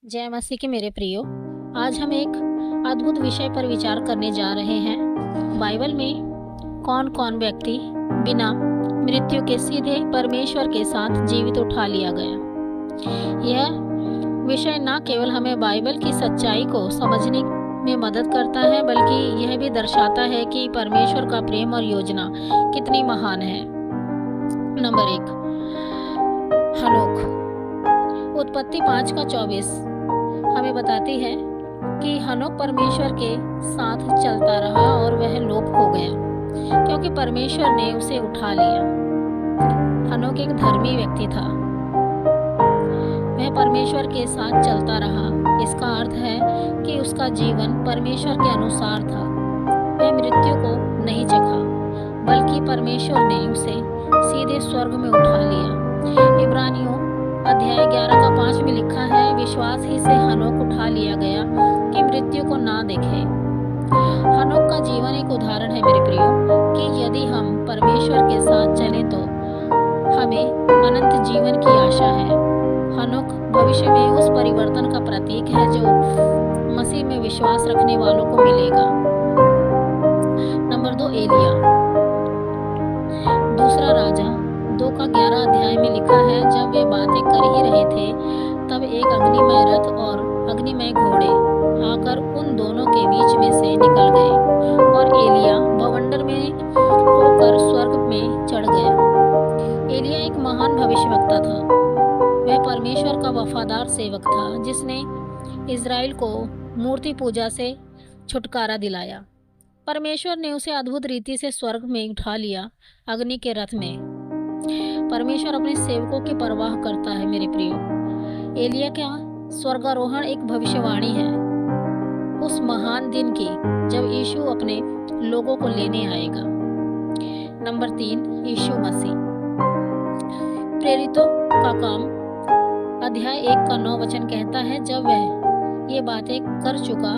जय मसीह के मेरे प्रियो। आज हम एक अद्भुत विषय पर विचार करने जा रहे हैं। बाइबल में कौन कौन व्यक्ति बिना मृत्यु के सीधे परमेश्वर के साथ जीवित उठा लिया गया। यह विषय न केवल हमें बाइबल की सच्चाई को समझने में मदद करता है, बल्कि यह भी दर्शाता है कि परमेश्वर का प्रेम और योजना कितनी महान है। नंबर 1, हनोक। उत्पत्ति 5:24 हमें बताती है कि हनोक परमेश्वर के साथ चलता रहा और वह लोप हो गया क्योंकि परमेश्वर ने उसे उठा लिया। हनोक एक धर्मी व्यक्ति था, वह परमेश्वर के साथ चलता रहा। इसका अर्थ है कि उसका जीवन परमेश्वर के अनुसार था। वह मृत्यु को नहीं चखा, बल्कि परमेश्वर ने उसे सीधे स्वर्ग में उठा लिया। इब्रानियों अध्याय 11:5 में लिखा है, विश्वास ही से हनोक उठा लिया गया कि मृत्यु को ना देखे। हनोक का जीवन एक उदाहरण है मेरे प्रियो कि यदि हम परमेश्वर के साथ चलें तो हमें अनंत जीवन की आशा है। हनोक भविष्य में उस परिवर्तन का प्रतीक है जो मसीह में विश्वास रखने वालों को मिलेगा। नंबर 2, एलिया। दूसरा राजा 2:11 अध्याय में लिखा है, जब वे बातें कर ही रहे थे तब एक अग्निमय रथ और अग्निमय घोड़े आकर उन दोनों के बीच में से निकल गए और एलिया बवंडर में होकर स्वर्ग में चढ़ गया। एलिया एक महान भविष्यवक्ता था। वह परमेश्वर का वफादार सेवक था जिसने इज़राइल को मूर्ति पूजा से छुटकारा दिलाया। परमेश्वर ने उसे अद्भुत रीति से स्वर्ग में उठा लिया, अग्नि के रथ में। परमेश्वर अपने सेवकों की परवाह करता है मेरे प्रियो। एलिया का स्वर्गारोहण एक भविष्यवाणी है उस महान दिन की जब यीशु अपने लोगों को लेने आएगा। नंबर 3, यीशु मसीह। प्रेरितों का काम अध्याय 1:9 कहता है, जब वह ये बातें कर चुका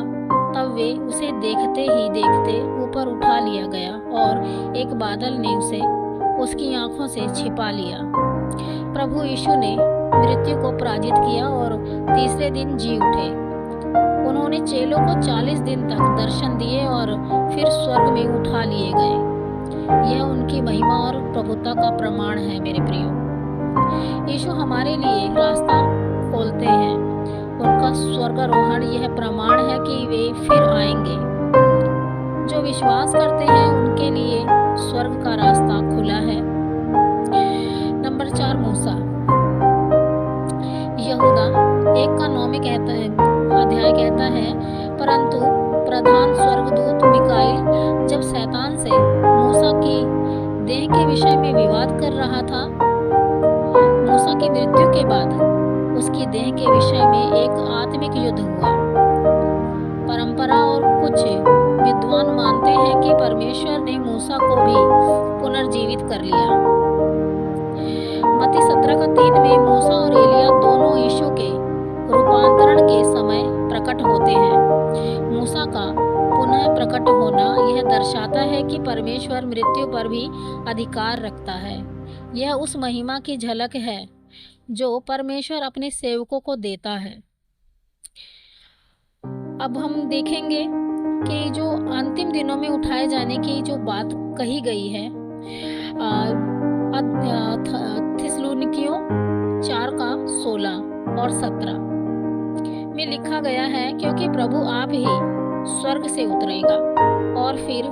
तब वे उसे देखते ही देखते ऊपर उठा लिया गया और एक बादल ने उसे उसकी आंखों से छिपा लिया। प्रभु यीशु ने मृत्यु को पराजित किया और तीसरे दिन जी उठे। उन्होंने चेलों को 40 दिन तक दर्शन दिए और फिर स्वर्ग में उठा लिए गए। यह उनकी महिमा और प्रभुता का प्रमाण है मेरे प्रियो। यीशु हमारे लिए रास्ता खोलते हैं। उनका स्वर्गारोहण यह प्रमाण है कि वे फिर आएंगे। जो विश्वास करते हैं उनके लिए स्वर्ग का रास्ता खुला है। नंबर 4, मूसा। यहूदा 1:9 अध्याय कहता है, परंतु प्रधान स्वर्गदूत मिकाईल जब शैतान से मूसा की देह के विषय में विवाद कर रहा था, मूसा की मृत्यु के बाद उसकी देह के विषय में एक आत्मिक युद्ध हुआ। परंपरा और कुछ विद्वान मानते हैं कि परमेश्वर ने मूसा को भी पुनर्जीवित कर लिया। मत्ती 17:3 में मूसा और एलिया दोनों यीशु के रूपांतरण के समय प्रकट होते हैं। मूसा का पुनः प्रकट होना यह दर्शाता है कि परमेश्वर मृत्यु पर भी अधिकार रखता है। यह उस महिमा की झलक है जो परमेश्वर अपने सेवकों को देता है। अब हम देखेंगे कि जो अंतिम दिनों में उठाए जाने की जो बात कही गई है, थिस्सलुनीकियों 4:16 और 17 में लिखा गया है, क्योंकि प्रभु आप ही स्वर्ग से उतरेगा और फिर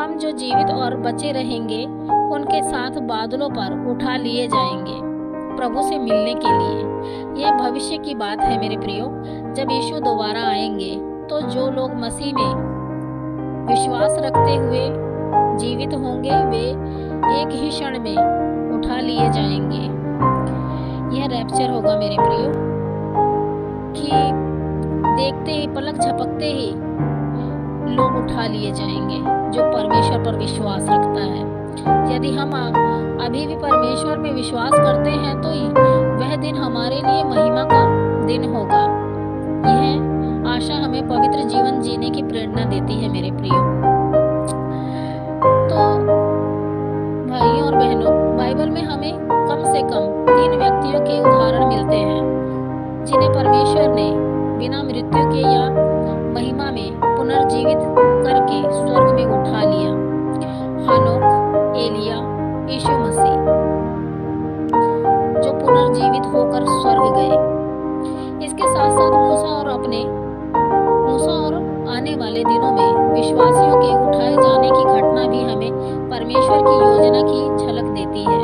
हम जो जीवित और बचे रहेंगे उनके साथ बादलों पर उठा लिए जाएंगे प्रभु से मिलने के लिए। यह भविष्य की बात है मेरे प्रियो। जब यीशु दोबारा आएंगे तो जो लोग मसीह में विश्वास रखते हुए जीवित होंगे वे एक ही क्षण में उठा लिए जाएंगे। यह रैप्चर होगा मेरे प्रियो कि देखते ही पलक झपकते ही लोग उठा लिए जाएंगे जो परमेश्वर पर विश्वास रखता है। यदि हम अभी भी परमेश्वर में विश्वास करते हैं तो वह दिन हमारे लिए महिमा का दिन होगा। यह आशा हमें पवित्र जीवन जीने की प्रेरणा देती है मेरे प्रियो। तो भाइयों और बहनों, बाइबल में हमें कम से कम 3 व्यक्तियों के उदाहरण मिलते हैं जिन्हें परमेश्वर ने बिना मृत्यु के या महिमा में पुनर्जीवित करके स्वर्ग में उठा लिया। हनोक, एलिया, यीशु मसीह जो पुनर्जीवित होकर स्वर्ग गए। इसके साथ साथ मूसा और आने वाले दिनों में विश्वासियों के उठाए जाने की घटना भी हमें परमेश्वर की योजना की झलक देती है।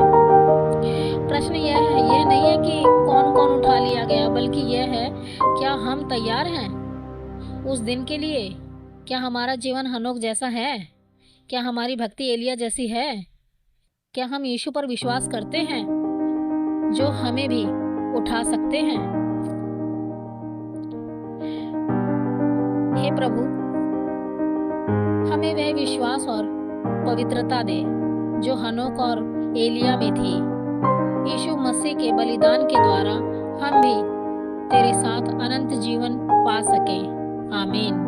प्रश्न यह नहीं है कि कौन कौन उठा लिया गया, बल्कि यह है क्या हम तैयार हैं उस दिन के लिए? क्या हमारा जीवन हनोक जैसा है? क्या हमारी भक्ति एलिया जैसी है? क्या हम यीशु पर विश्वास करते हैं जो हमें भी उठा सकते हैं? हे प्रभु, हमें वह विश्वास और पवित्रता दे जो हनोक और एलिया में थी। यीशु मसीह के बलिदान के द्वारा हम भी तेरे साथ अनंत जीवन पा सकें। आमीन।